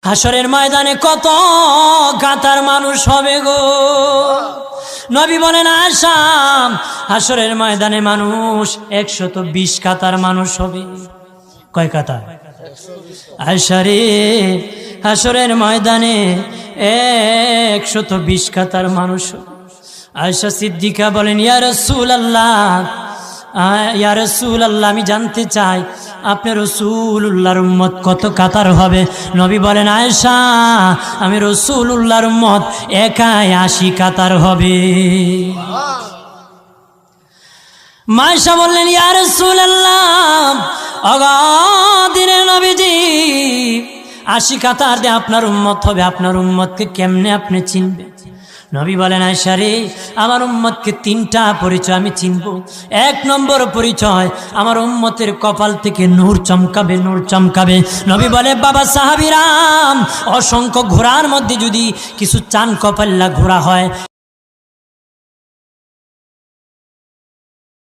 হাসরের ময়দানে কত কাতার মানুষ হবে গো। নবী বলেন আয়েশা, হাসরের ময়দানে মানুষ 120 কাতার মানুষ হবে। কয় কাতার? আয়েশা রে, হাসরের ময়দানে 120 কাতার মানুষ হবে। আয়েশা সিদ্দিকা বলেন ইয়া রাসূলুল্লাহ, ইয়া রাসূলুল্লাহ, আমি জানতে চাই আপনার রাসূলুল্লাহর উম্মত কত কাতার হবে? নবী বলেন আয়েশা, আমি রাসূলুল্লাহর উম্মত একাই 80 কাতার হবে। আয়েশা বললেন ইয়া রাসূলুল্লাহ, অগাদিনের নবীজি 80 কাতার দিয়ে আপনার উম্মত হবে, আপনার উম্মতকে কেমনে আপনি চিনবেন? নবী বলেন আয়েশা রে, আমার উম্মতকে 3টা পরিচয় আমি চিনব। 1 নম্বর পরিচয়, আমার উম্মতের কপাল থেকে নূর চমকাবে, নূর চমকাবে। নবী বলে বাবা সাহাবীরাম, অসংখ্য ঘোড়ার মধ্যে যদি কিছু চান কপাল্লা ঘোড়া হয়,